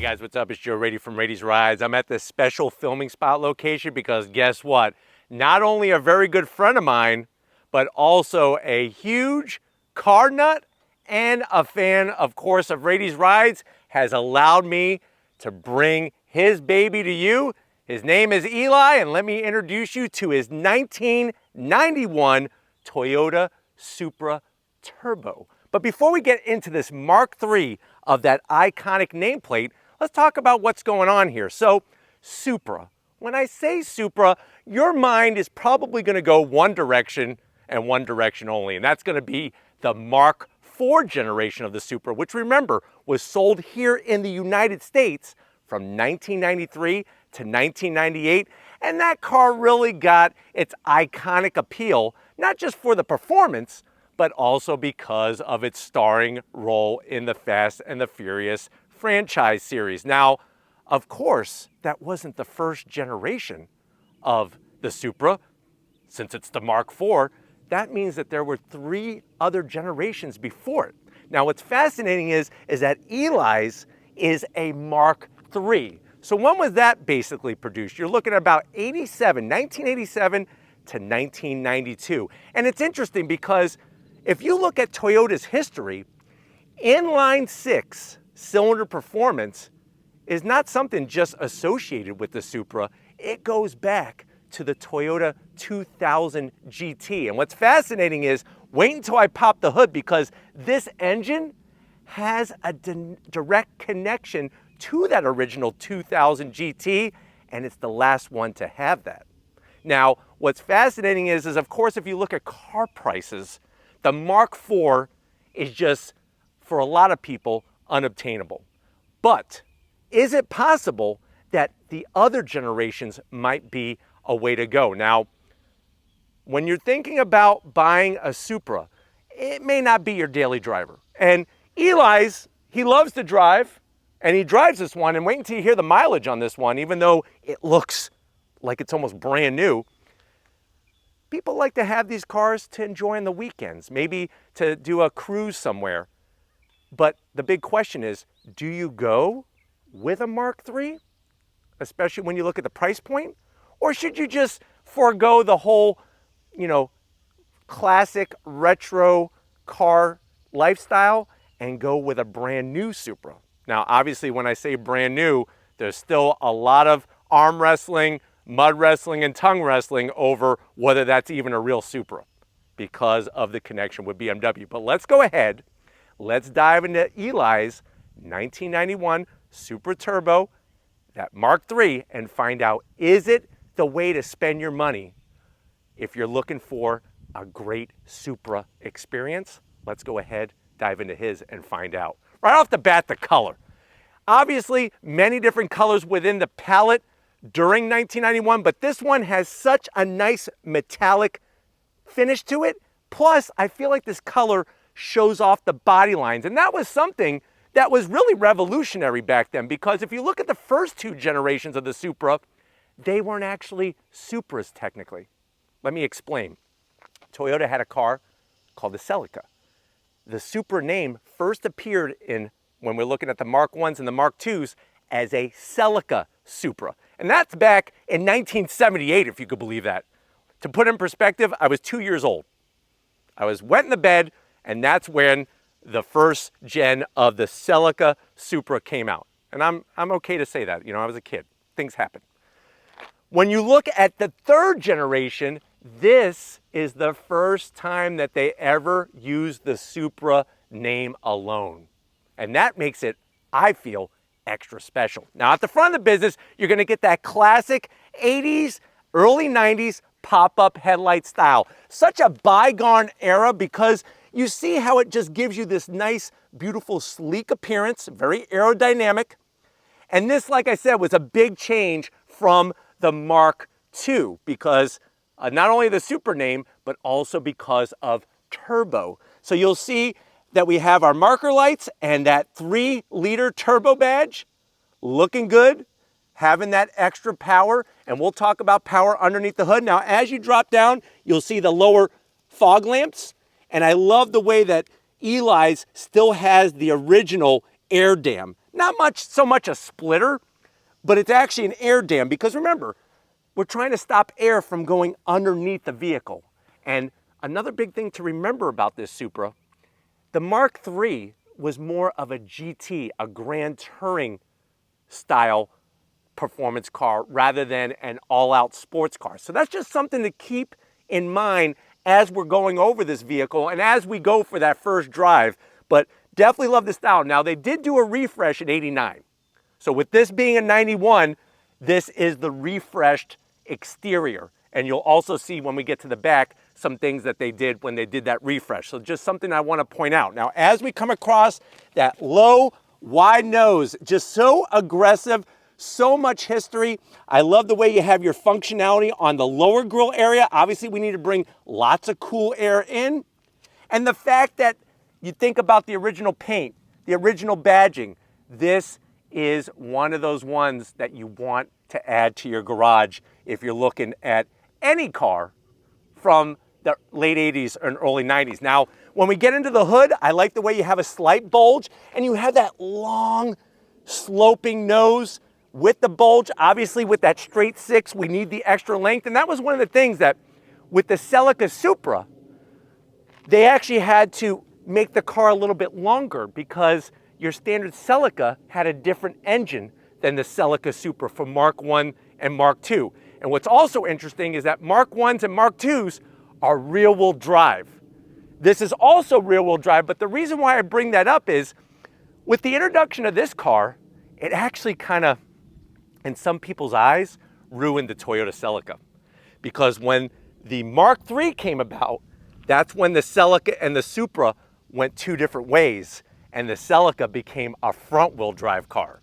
guys, what's up? It's Joe Rady from Rady's Rides. I'm at this special filming spot location because guess what? Not only a very good friend of mine, but also a huge car nut and a fan, of course, of Rady's Rides has allowed me to bring his baby to you. His name is Eli, and let me introduce you to his 1991 Toyota Supra Turbo. But before we get into this Mark III of that iconic nameplate, let's talk about what's going on here. So, Supra. When I say Supra, your mind is probably going to go one direction and one direction only, and that's going to be the Mark IV generation of the Supra, which remember was sold here in the United States from 1993 to 1998, and that car really got its iconic appeal, not just for the performance, but also because of its starring role in the Fast and the Furious franchise series. Now, of course, that wasn't the first generation of the Supra. Since it's the Mark IV, that means that there were 3 other generations before it. Now, what's fascinating is that Eli's is a Mark III. So when was that basically produced? You're looking at about 1987 to 1992. And it's interesting because if you look at Toyota's history, inline 6 cylinder performance is not something just associated with the Supra. It goes back to the Toyota 2000 GT. And what's fascinating is, wait until I pop the hood, because this engine has a direct connection to that original 2000 GT, and it's the last one to have that. Now, what's fascinating is of course, if you look at car prices, the Mark IV is just, for a lot of people, unobtainable. But is it possible that the other generations might be a way to go? Now, when you're thinking about buying a Supra, it may not be your daily driver. And Eli's, he loves to drive, and he drives this one, and wait until you hear the mileage on this one, even though it looks like it's almost brand new. People like to have these cars to enjoy on the weekends, maybe to do a cruise somewhere. But the big question is, do you go with a Mark III, especially when you look at the price point? Or should you just forego the whole, classic retro car lifestyle and go with a brand new Supra? Now, obviously, when I say brand new, there's still a lot of arm wrestling, mud wrestling, and tongue wrestling over whether that's even a real Supra because of the connection with BMW. But let's go ahead. Let's dive into Eli's 1991 Supra Turbo, that Mark III, and find out, is it the way to spend your money if you're looking for a great Supra experience? Let's go ahead, dive into his, and find out. Right off the bat, the color. Obviously, many different colors within the palette during 1991, but this one has such a nice metallic finish to it. Plus, I feel like this color shows off the body lines, and that was something that was really revolutionary back then, because if you look at the first 2 generations of the Supra, they weren't actually Supras technically. Let me explain. Toyota had a car called the Celica. The Supra name first appeared in, when we're looking at the Mark Is and the Mark IIs, as a Celica Supra. And that's back in 1978, if you could believe that. To put in perspective, I was 2 years old. I was wet in the bed, and that's when the first gen of the Celica Supra came out. And I'm okay to say that. I was a kid. Things happen. When you look at the 3rd generation, this is the first time that they ever used the Supra name alone. And that makes it, I feel, extra special. Now, at the front of the business, you're going to get that classic 80s, early 90s pop-up headlight style. Such a bygone era, because you see how it just gives you this nice, beautiful, sleek appearance, very aerodynamic. And this, like I said, was a big change from the Mark II, because not only the Supra name, but also because of turbo. So you'll see that we have our marker lights and that 3-liter turbo badge, looking good, having that extra power, and we'll talk about power underneath the hood. Now, as you drop down, you'll see the lower fog lamps, and I love the way that Eli's still has the original air dam. not so much a splitter, but it's actually an air dam, because remember, we're trying to stop air from going underneath the vehicle. And another big thing to remember about this Supra, the Mark III was more of a GT, a Grand Touring style performance car rather than an all-out sports car. So that's just something to keep in mind as we're going over this vehicle and as we go for that first drive. But definitely love the style. Now, they did do a refresh in '89. So with this being a 91, this is the refreshed exterior. And you'll also see when we get to the back some things that they did when they did that refresh. So just something I want to point out. Now, as we come across that low, wide nose, just so aggressive, so much history. I love the way you have your functionality on the lower grille area. Obviously, we need to bring lots of cool air in. And the fact that you think about the original paint, the original badging, this is one of those ones that you want to add to your garage if you're looking at any car from the late 80s and early 90s. Now, when we get into the hood, I like the way you have a slight bulge and you have that long sloping nose with the bulge. Obviously, with that straight six, we need the extra length. And that was one of the things that with the Celica Supra, they actually had to make the car a little bit longer because your standard Celica had a different engine than the Celica Supra for Mark I and Mark II. And what's also interesting is that Mark I's and Mark II's are rear-wheel drive. This is also rear-wheel drive, but the reason why I bring that up is with the introduction of this car, it actually kind of, in some people's eyes, ruined the Toyota Celica. Because when the Mark III came about, that's when the Celica and the Supra went two different ways, and the Celica became a front-wheel drive car.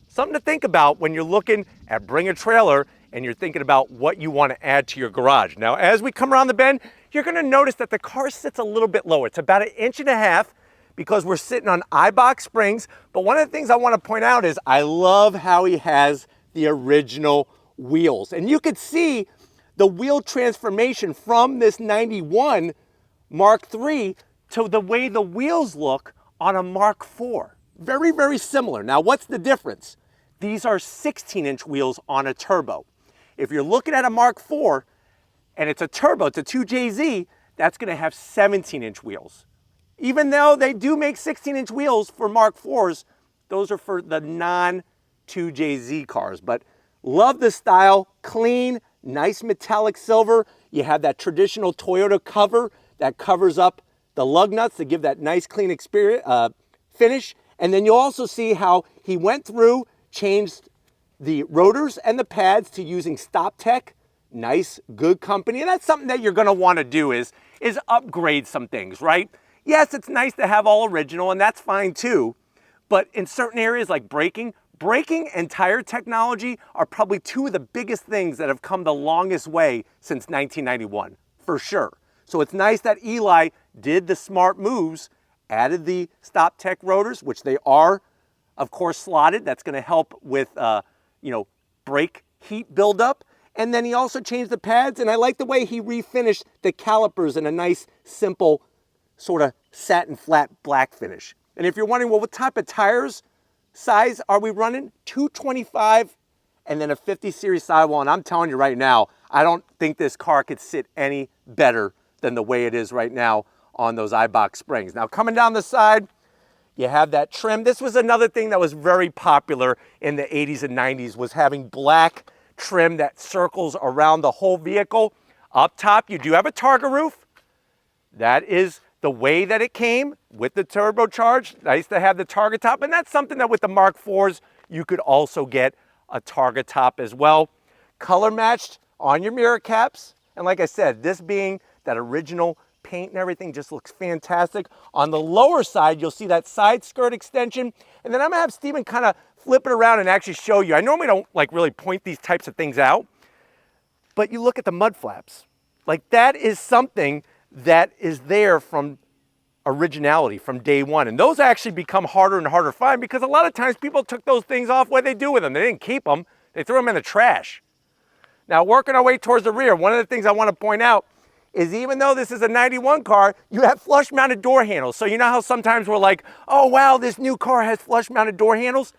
Something to think about when you're looking at bring a trailer and you're thinking about what you want to add to your garage. Now, as we come around the bend, you're going to notice that the car sits a little bit lower. It's about 1.5 inches because we're sitting on I-box springs. But one of the things I want to point out is I love how he has the original wheels. And you could see the wheel transformation from this 91 Mark III to the way the wheels look on a Mark IV. Very, very similar. Now, what's the difference? These are 16-inch wheels on a turbo. If you're looking at a Mark IV and it's a turbo, it's a 2JZ, that's going to have 17-inch wheels. Even though they do make 16-inch wheels for Mark IVs, those are for the non-2JZ cars. But love the style, clean, nice metallic silver. You have that traditional Toyota cover that covers up the lug nuts to give that nice clean finish. And then you'll also see how he went through, changed the rotors and the pads to using Stop Tech. Nice, good company. And that's something that you're going to want to do is upgrade some things, right? Yes, it's nice to have all original, and that's fine too. But in certain areas like braking and tire technology are probably two of the biggest things that have come the longest way since 1991, for sure. So it's nice that Eli did the smart moves, added the Stop Tech rotors, which they are, of course, slotted. That's going to help with, brake heat buildup. And then he also changed the pads, and I like the way he refinished the calipers in a nice, simple, sort of satin flat black finish. And if you're wondering, well, what type of tires size are we running? 225 and then a 50 series sidewall. And I'm telling you right now, I don't think this car could sit any better than the way it is right now on those I-box springs. Now, coming down the side, you have that trim. This was another thing that was very popular in the 80s and 90s, was having black trim that circles around the whole vehicle. Up top, you do have a Targa roof. That is the way that it came with the turbocharged. Nice to have the Targa top, and that's something that with the Mark IVs, you could also get a Targa top as well. Color matched on your mirror caps. And like I said, this being that original paint and everything just looks fantastic. On the lower side, you'll see that side skirt extension. And then I'm gonna have Steven kind of flip it around and actually show you. I normally don't really point these types of things out, but you look at the mud flaps. Like, that is something that is there from originality, from day one. And those actually become harder and harder to find because a lot of times people took those things off. What did they do with them? They didn't keep them. They threw them in the trash. Now, working our way towards the rear, one of the things I want to point out is even though this is a 91 car, you have flush mounted door handles. So you know how sometimes we're like, oh wow, this new car has flush mounted door handles?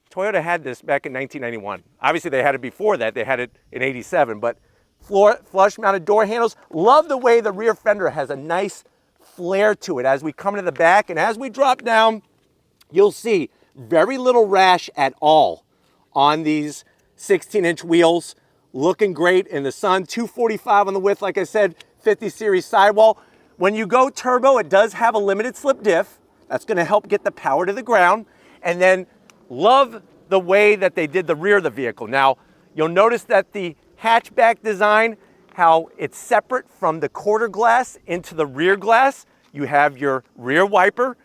Toyota had this back in 1991. Obviously they had it before that, they had it in 87, but flush mounted door handles. Love the way the rear fender has a nice flare to it as we come into the back, and as we drop down, you'll see very little rash at all on these 16-inch wheels. Looking great in the sun. 245 on the width, like I said, 50 series sidewall. When you go turbo, it does have a limited slip diff. That's gonna help get the power to the ground. And then love the way that they did the rear of the vehicle. Now, you'll notice that the hatchback design, how it's separate from the quarter glass into the rear glass. You have your rear wiper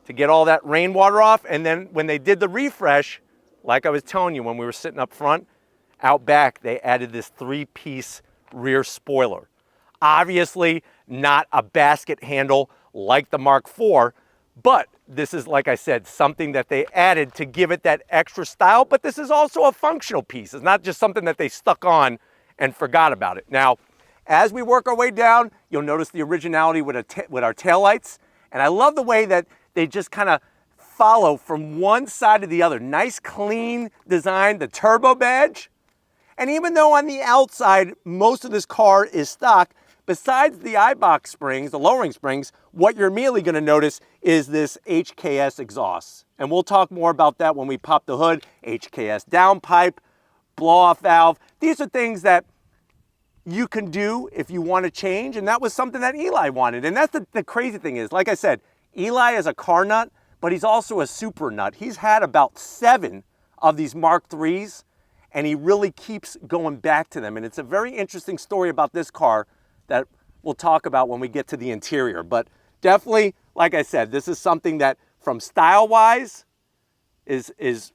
to get all that rainwater off. And then when they did the refresh, like I was telling you when we were sitting up front, out back, they added this 3-piece rear spoiler. Obviously, not a basket handle like the Mark IV, but this is, like I said, something that they added to give it that extra style, but this is also a functional piece. It's not just something that they stuck on and forgot about it. Now, as we work our way down, you'll notice the originality with our taillights, and I love the way that they just kind of follow from one side to the other. Nice, clean design, the turbo badge. And even though on the outside, most of this car is stock, besides the eye-box springs, the lowering springs, what you're immediately gonna notice is this HKS exhaust. And we'll talk more about that when we pop the hood. HKS downpipe, blow-off valve. These are things that you can do if you want to change, and that was something that Eli wanted. And that's the crazy thing is, like I said, Eli is a car nut, but he's also a super nut. He's had about 7 of these Mark IIIs, and he really keeps going back to them. And it's a very interesting story about this car that we'll talk about when we get to the interior. But definitely, like I said, this is something that from style-wise is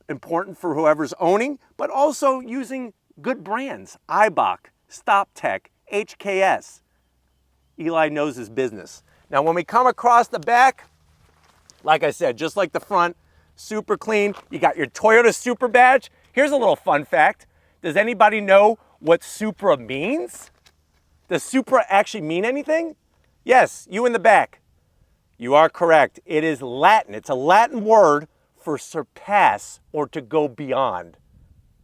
important for whoever's owning, but also using good brands. Eibach, StopTech, HKS. Eli knows his business. Now, when we come across the back, like I said, just like the front, super clean. You got your Toyota Supra badge. Here's a little fun fact. Does anybody know what Supra means? Does Supra actually mean anything? Yes, you in the back. You are correct. It is Latin. It's a Latin word for surpass or to go beyond.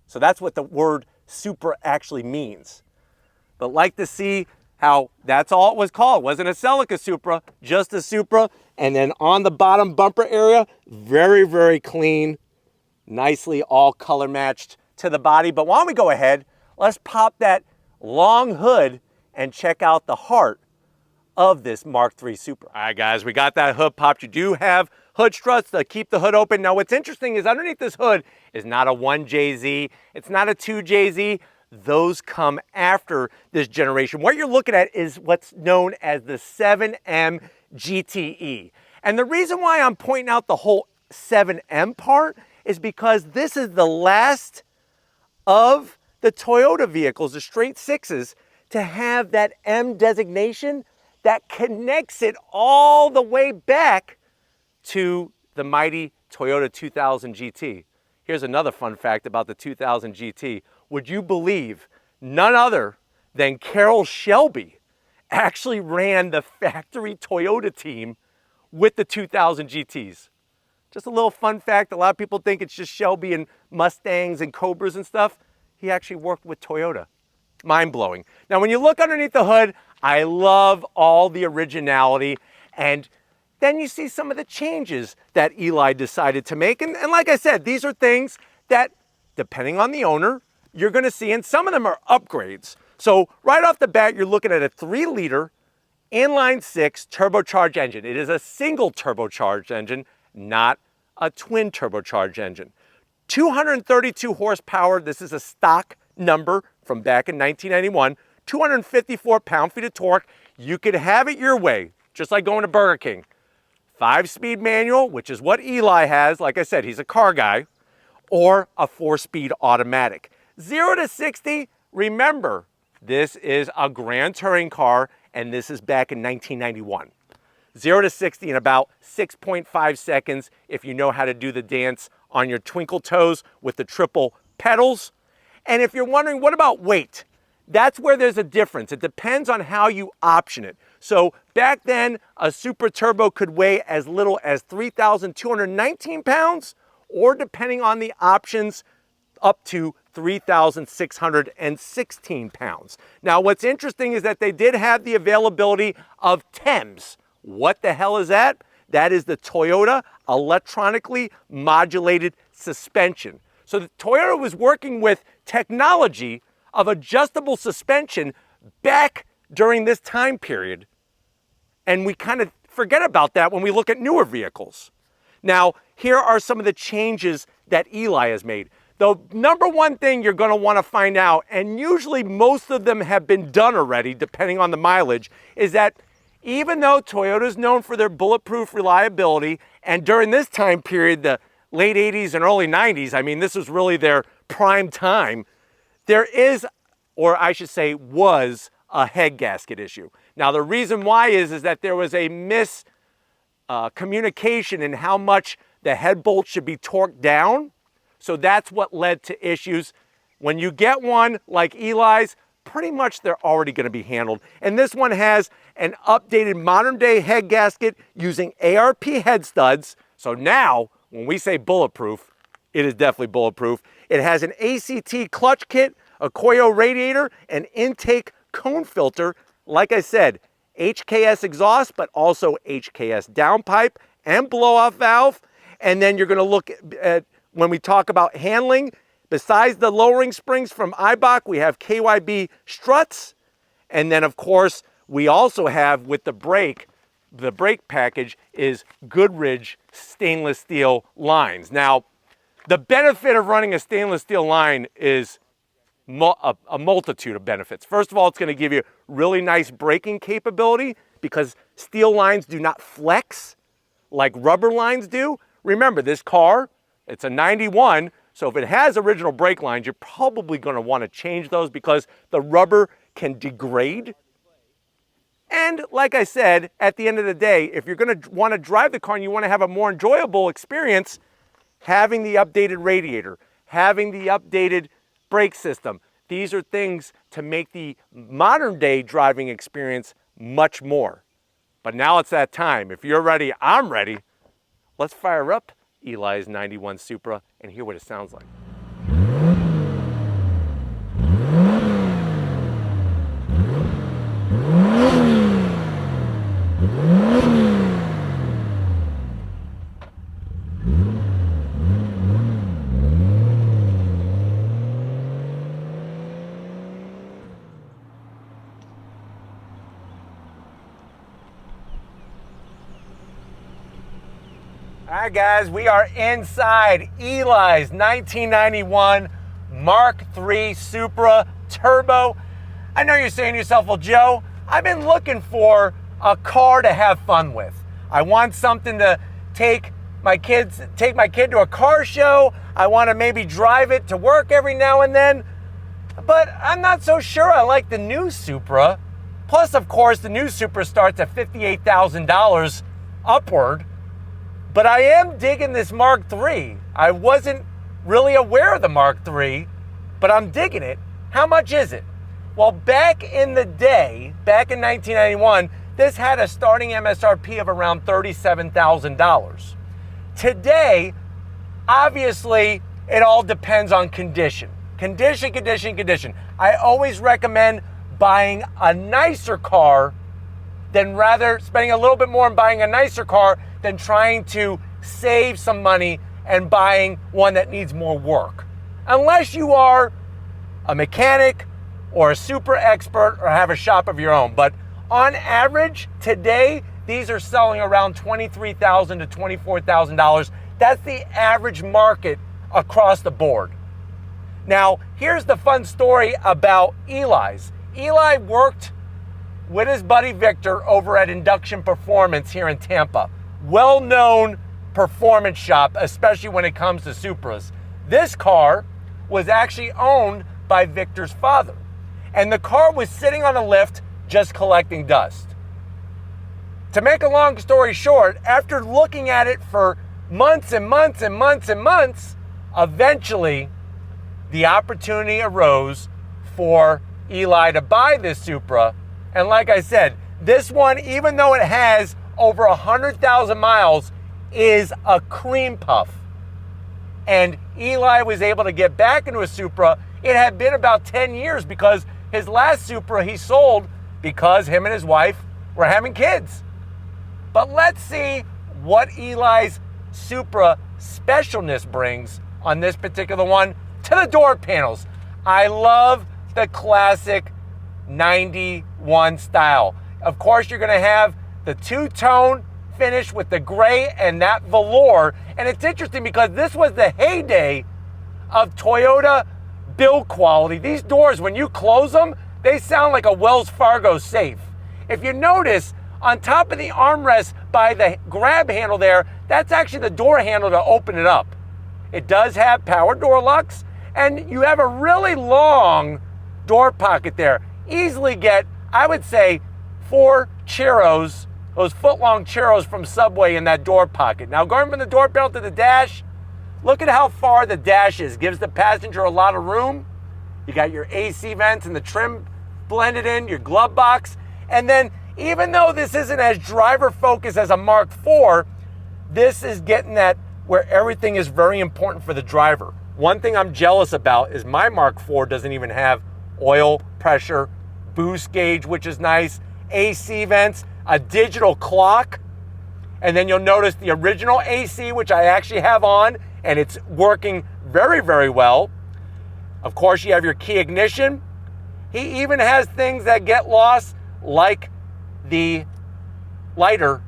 So that's what the word Supra actually means. But like to see how that's all it was called. It wasn't a Celica Supra, just a Supra. And then on the bottom bumper area, very, very clean, nicely all color matched to the body. But why don't we go ahead, let's pop that long hood and check out the heart of this Mark III Supra. All right, guys, we got that hood popped. You do have hood struts to keep the hood open. Now, what's interesting is underneath this hood is not a 1JZ. It's not a 2JZ. Those come after this generation. What you're looking at is what's known as the 7M GTE. And the reason why I'm pointing out the whole 7M part is because this is the last of the Toyota vehicles, the straight sixes, to have that M designation that connects it all the way back to the mighty Toyota 2000 GT. Here's another fun fact about the 2000 GT. Would you believe none other than Carroll Shelby actually ran the factory Toyota team with the 2000 GTs? Just a little fun fact. A lot of people think it's just Shelby and Mustangs and Cobras and stuff. He actually worked with Toyota. Mind-blowing. Now, when you look underneath the hood, I love all the originality, and then you see some of the changes that Eli decided to make. And like I said, these are things that, depending on the owner, you're gonna see, and some of them are upgrades. So right off the bat, you're looking at a 3-liter inline-6 turbocharged engine. It is a single turbocharged engine, not a twin turbocharged engine. 232 horsepower. This is a stock number from back in 1991. 254 pound-feet of torque. You could have it your way, just like going to Burger King. 5-speed manual, which is what Eli has. Like I said, he's a car guy. Or a 4-speed automatic. 0 to 60, remember, this is a Grand Touring car, and this is back in 1991. 0 to 60 in about 6.5 seconds if you know how to do the dance on your twinkle toes with the triple pedals. And if you're wondering, what about weight? that's where there's a difference. It depends on how you option it. So back then, a Supra Turbo could weigh as little as 3,219 pounds, or depending on the options, up to 3,616 pounds. Now, what's interesting is that they did have the availability of TEMS. What the hell is that? That is the Toyota electronically modulated suspension. So the Toyota was working with technology of adjustable suspension back during this time period. And we kind of forget about that when we look at newer vehicles. Now, here are some of the changes that Eli has made. The number one thing you're going to want to find out, and usually most of them have been done already, depending on the mileage, is that even though Toyota is known for their bulletproof reliability, and during this time period, the late 80s and early 90s, I mean, this was really their prime time, there is, or I should say was, a head gasket issue. Now, the reason why is that there was a miscommunication in how much the head bolt should be torqued down. So that's what led to issues. When you get one like Eli's, pretty much they're already going to be handled. And this one has an updated modern day head gasket using ARP head studs. So now, when we say bulletproof, it is definitely bulletproof. It has an ACT clutch kit, a Koyo radiator, an intake cone filter. Like I said, HKS exhaust, but also HKS downpipe and blow-off valve. And then you're going to look at, when we talk about handling, besides the lowering springs from Eibach, we have KYB struts. And then, of course, we also have with the brake package is Goodrich stainless steel lines. Now, the benefit of running a stainless steel line is a multitude of benefits. First of all, it's going to give you really nice braking capability because steel lines do not flex like rubber lines do. Remember, this car, it's a 91, so if it has original brake lines, you're probably going to want to change those because the rubber can degrade. And like I said, at the end of the day, if you're going to want to drive the car and you want to have a more enjoyable experience, having the updated radiator, having the updated brake system, these are things to make the modern day driving experience much more. But now it's that time. If you're ready, I'm ready. Let's fire up Eli's 91 Supra and hear what it sounds like. All right, guys, we are inside Eli's 1991 Mark III Supra Turbo. I know you're saying to yourself, well, Joe, I've been looking for a car to have fun with. I want something to take my kid to a car show. I want to maybe drive it to work every now and then. But I'm not so sure I like the new Supra. Plus, of course, the new Supra starts at $58,000 upward. But I am digging this Mark III. I wasn't really aware of the Mark III, but I'm digging it. How much is it? Well, back in the day, back in 1991, this had a starting MSRP of around $37,000. Today, obviously, it all depends on condition. Condition. I always recommend buying a nicer car than rather spending a little bit more on buying a nicer car than trying to save some money and buying one that needs more work. Unless you are a mechanic or a super expert or have a shop of your own. But on average, today, these are selling around $23,000 to $24,000. That's the average market across the board. Now, here's the fun story about Eli's. Eli worked with his buddy Victor over at Induction Performance here in Tampa. Well-known performance shop, especially when it comes to Supras. This car was actually owned by Victor's father. And the car was sitting on a lift just collecting dust. To make a long story short, after looking at it for months and months and months and months, eventually the opportunity arose for Eli to buy this Supra. And like I said, this one, even though it has over 100,000 miles, is a cream puff. And Eli was able to get back into a Supra. It had been about 10 years because his last Supra he sold because him and his wife were having kids. But let's see what Eli's Supra specialness brings on this particular one to the door panels. I love the classic 91 style. Of course, you're going to have the two-tone finish with the gray and that velour. And it's interesting because this was the heyday of Toyota build quality. These doors, when you close them, they sound like a Wells Fargo safe. If you notice, on top of the armrest by the grab handle there, that's actually the door handle to open it up. It does have power door locks, and you have a really long door pocket there. Easily get, I would say, 4 churros, those foot-long churros from Subway in that door pocket. Now, going from the door panel to the dash, look at how far the dash is. Gives the passenger a lot of room. You got your AC vents and the trim blended in, your glove box. And then, even though this isn't as driver-focused as a Mark IV, this is getting that where everything is very important for the driver. One thing I'm jealous about is my Mark IV doesn't even have oil pressure, boost gauge, which is nice, AC vents, a digital clock, and then you'll notice the original AC, which I actually have on, and it's working very, very well. Of course, you have your key ignition. He even has things that get lost, like the lighter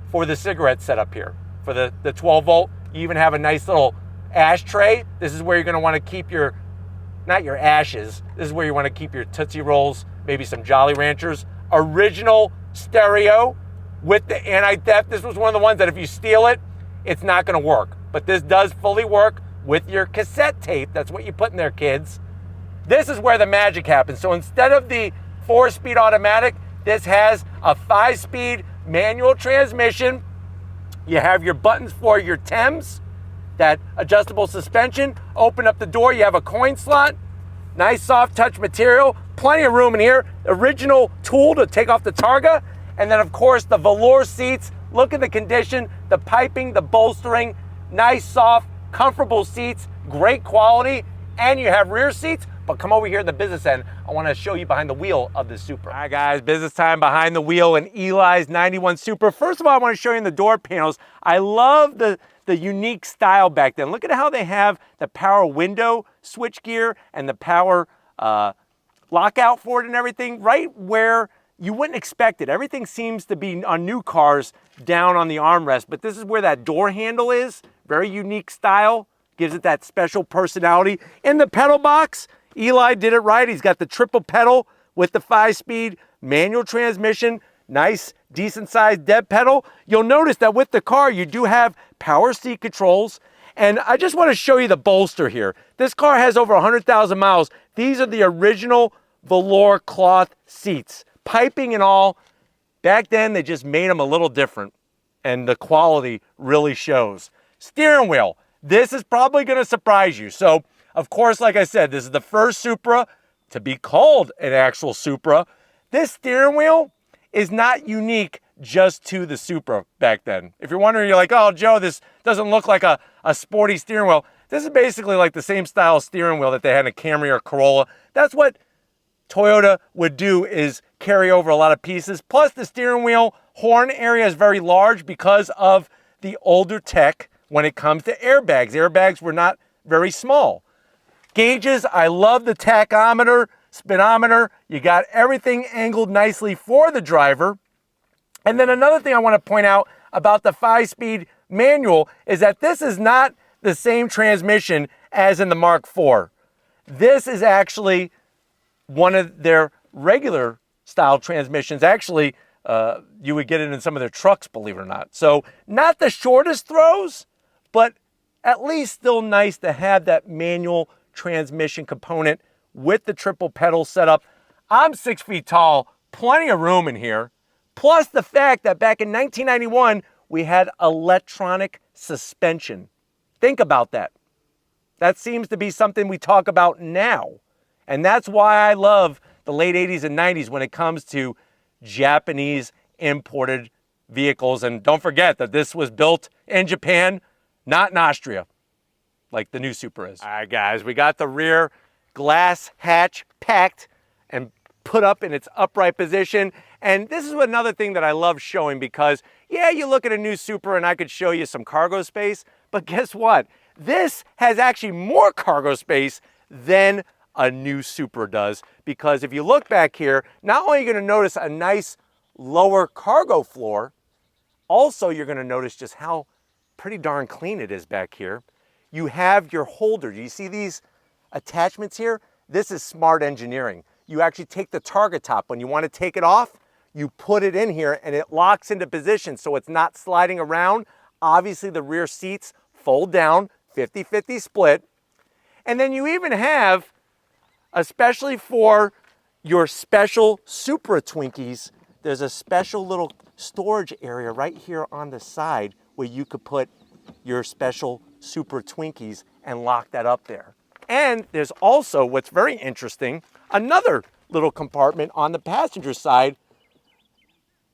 for the cigarette setup here. For the 12 volt, you even have a nice little ashtray. This is where you're gonna wanna keep your, not your ashes, this is where you wanna keep your Tootsie Rolls, maybe some Jolly Ranchers. Original stereo with the anti-theft. This was one of the ones that if you steal it, it's not gonna work. But this does fully work with your cassette tape. That's what you put in there, kids. This is where the magic happens. So instead of the 4-speed automatic, this has a 5-speed manual transmission. You have your buttons for your TEMS, that adjustable suspension. Open up the door, you have a coin slot. Nice soft touch material, plenty of room in here. Original tool to take off the targa. And then of course the velour seats. Look at the condition, the piping, the bolstering. Nice, soft, comfortable seats, great quality. And you have rear seats. But come over here in the business end. I want to show you behind the wheel of the Supra. All right, guys, business time behind the wheel in Eli's 91 Supra. First of all, I want to show you in the door panels. I love the unique style back then. Look at how they have the power window switchgear and the power lockout for it and everything right where you wouldn't expect it. Everything seems to be on new cars down on the armrest, but this is where that door handle is. Very unique style. Gives it that special personality. In the pedal box, Eli did it right. He's got the triple pedal with the 5-speed manual transmission. Nice, decent sized dead pedal. You'll notice that with the car, you do have power seat controls. And I just want to show you the bolster here. This car has over 100,000 miles. These are the original velour cloth seats. Piping and all. Back then, they just made them a little different. And the quality really shows. Steering wheel. This is probably going to surprise you. So, of course, like I said, this is the first Supra to be called an actual Supra. This steering wheel is not unique just to the Supra back then. If you're wondering, you're like, oh, Joe, this doesn't look like a sporty steering wheel. This is basically like the same style of steering wheel that they had in a Camry or Corolla. That's what Toyota would do, is carry over a lot of pieces. Plus, the steering wheel horn area is very large because of the older tech when it comes to airbags. Airbags were not very small. Gauges, I love the tachometer, speedometer. You got everything angled nicely for the driver. And then another thing I want to point out about the 5-speed manual is that this is not the same transmission as in the Mark IV. This is actually one of their regular style transmissions. Actually, you would get it in some of their trucks, believe it or not. So not the shortest throws, but at least still nice to have that manual transmission component with the triple pedal setup. I'm 6 feet tall, plenty of room in here. Plus the fact that back in 1991, we had electronic suspension. Think about that. That seems to be something we talk about now. And that's why I love the late 80s and 90s when it comes to Japanese imported vehicles. And don't forget that this was built in Japan, not in Austria, like the new Supra is. All right, guys, we got the rear glass hatch packed and put up in its upright position. And this is another thing that I love showing because, yeah, you look at a new Supra and I could show you some cargo space, but guess what? This has actually more cargo space than a new Supra does, because if you look back here, not only are you going to notice a nice lower cargo floor, also you're going to notice just how pretty darn clean it is back here. You have your holder. Do you see these attachments here? This is smart engineering. You actually take the target top. When you want to take it off, you put it in here and it locks into position so it's not sliding around. Obviously the rear seats fold down, 50-50 split. And then you even have, especially for your special Supra Twinkies, there's a special little storage area right here on the side where you could put your special Supra Twinkies and lock that up there. And there's also, what's very interesting, another little compartment on the passenger side.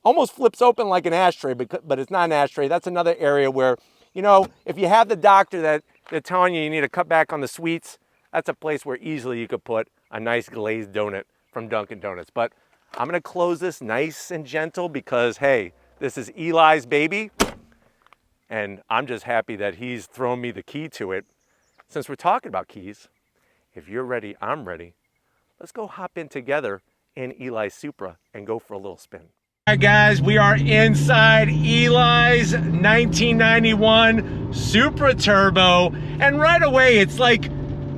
Almost flips open like an ashtray, but it's not an ashtray. That's another area where, you know, if you have the doctor that they're telling you need to cut back on the sweets, that's a place where easily you could put a nice glazed donut from Dunkin' Donuts. But I'm gonna close this nice and gentle because, hey, this is Eli's baby. And I'm just happy that he's thrown me the key to it. Since we're talking about keys, if you're ready, I'm ready. Let's go hop in together in Eli's Supra and go for a little spin. All right, guys, we are inside Eli's 1991 Supra Turbo. And right away, it's like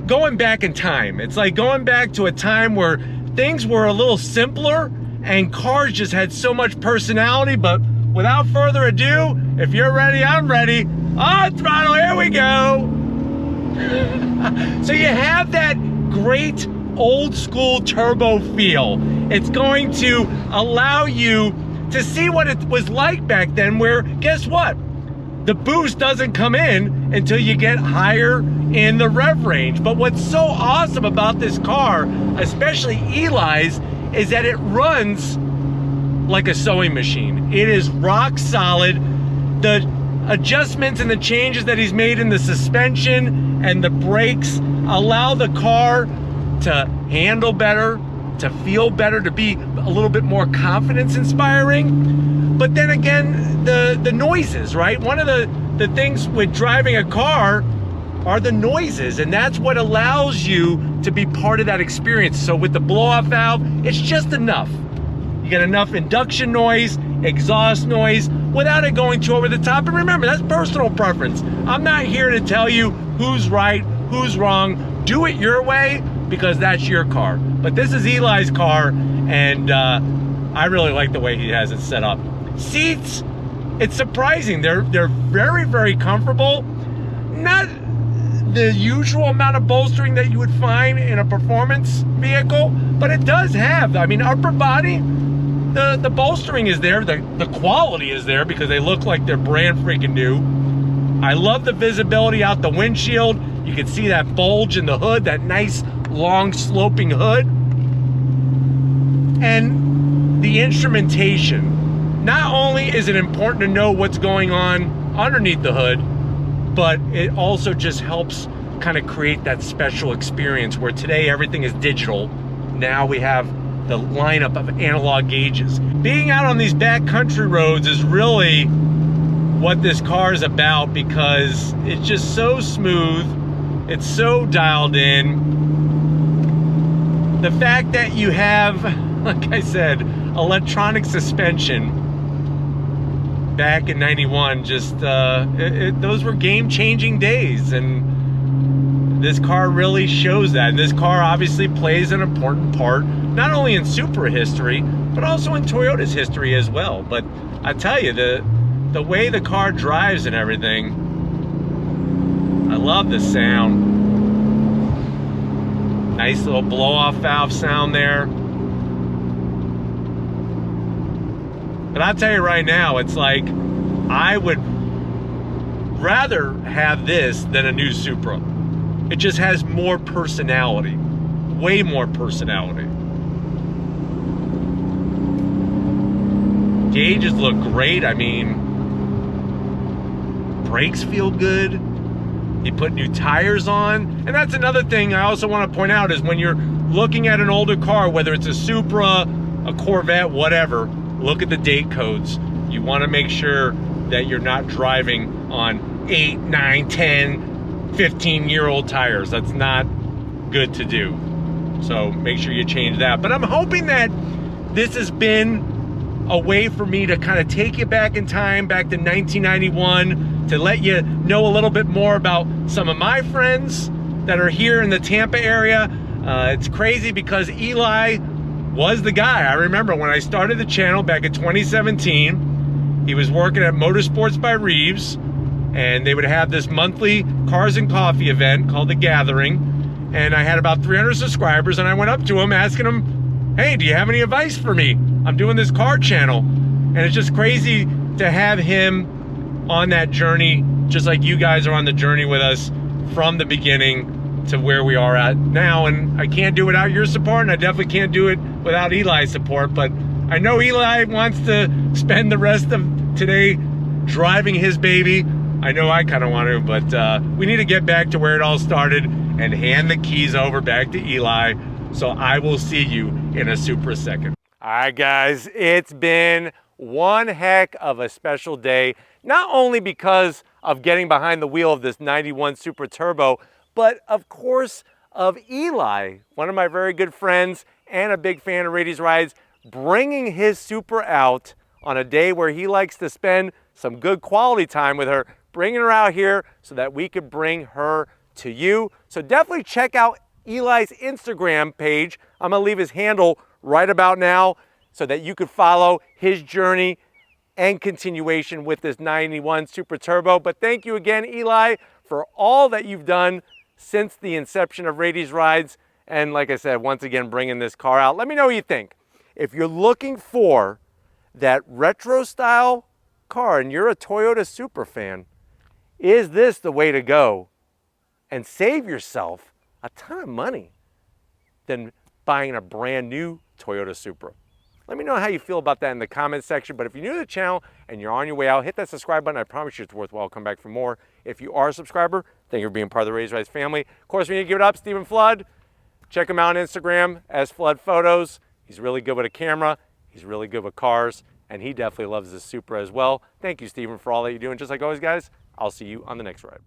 going back in time. It's like going back to a time where things were a little simpler and cars just had so much personality. But without further ado, if you're ready, I'm ready. On throttle, here we go. So you have that great old school turbo feel. It's going to allow you to see what it was like back then, where, guess what? The boost doesn't come in until you get higher in the rev range. But what's so awesome about this car, especially Eli's, is that it runs like a sewing machine. It is rock solid. The adjustments and the changes that he's made in the suspension and the brakes allow the car to handle better, to feel better, to be a little bit more confidence inspiring. But then again, the noises, right? One of the things with driving a car are the noises, and that's what allows you to be part of that experience. So with the blow-off valve, it's just enough. You get enough induction noise, exhaust noise, without it going too over the top. And remember, that's personal preference. I'm not here to tell you who's right, who's wrong. Do it your way, because that's your car. But this is Eli's car, and I really like the way he has it set up. Seats, it's surprising. They're very, very comfortable. Not the usual amount of bolstering that you would find in a performance vehicle, but it does have, I mean, upper body, the bolstering is there, the quality is there because they look like they're brand freaking new. I love the visibility out the windshield. You can see that bulge in the hood, that nice long sloping hood. And the instrumentation. Not only is it important to know what's going on underneath the hood, but it also just helps kind of create that special experience where today everything is digital. Now we have the lineup of analog gauges. Being out on these backcountry roads is really what this car is about, because it's just so smooth. It's so dialed in. The fact that you have, like I said, electronic suspension back in '91, just those were game-changing days, and this car really shows that. And this car obviously plays an important part, not only in Supra history, but also in Toyota's history as well. But I tell you, the way the car drives and everything, I love the sound. Nice little blow-off valve sound there. But I'll tell you right now, it's like, I would rather have this than a new Supra. It just has more personality. way more personality. Gauges look great. I mean, brakes feel good. He put new tires on. And that's another thing I also want to point out is when you're looking at an older car, whether it's a Supra, a Corvette, whatever, look at the date codes. You want to make sure that you're not driving on 8, 9, 10, 15-year-old tires. That's not good to do. So make sure you change that. But I'm hoping that this has been a way for me to kind of take you back in time, back to 1991, to let you know a little bit more about some of my friends that are here in the Tampa area. It's crazy because Eli was the guy. I remember when I started the channel back in 2017, he was working at Motorsports by Reeves, and they would have this monthly Cars and Coffee event called The Gathering, and I had about 300 subscribers, and I went up to him asking him, hey, do you have any advice for me? I'm doing this car channel. And it's just crazy to have him on that journey, just like you guys are on the journey with us from the beginning to where we are at now. And I can't do it without your support, and I definitely can't do it without Eli's support. But I know Eli wants to spend the rest of today driving his baby. I know I kind of want to, but we need to get back to where it all started and hand the keys over back to Eli. So I will see you in a super second. All right, guys, it's been one heck of a special day, not only because of getting behind the wheel of this 91 Supra Turbo, but of course of Eli, one of my very good friends and a big fan of Rady's Rides, bringing his Supra out on a day where he likes to spend some good quality time with her, bringing her out here so that we could bring her to you. So definitely check out Eli's Instagram page. I'm gonna leave his handle right about now so that you could follow his journey and continuation with this 91 Supra Turbo. But thank you again, Eli, for all that you've done since the inception of Rady's Rides. And like I said, once again, bringing this car out. Let me know what you think. If you're looking for that retro style car and you're a Toyota Supra fan, is this the way to go and save yourself a ton of money than buying a brand new Toyota Supra? Let me know how you feel about that in the comments section. But if you're new to the channel and you're on your way out, hit that subscribe button. I promise you it's worthwhile. Come back for more. If you are a subscriber, thank you for being part of the Rady's Rides family. Of course, we need to give it up, Stephen Flood. Check him out on Instagram as Flood Photos. He's really good with a camera. He's really good with cars. And he definitely loves the Supra as well. Thank you, Stephen, for all that you do. And just like always, guys, I'll see you on the next ride.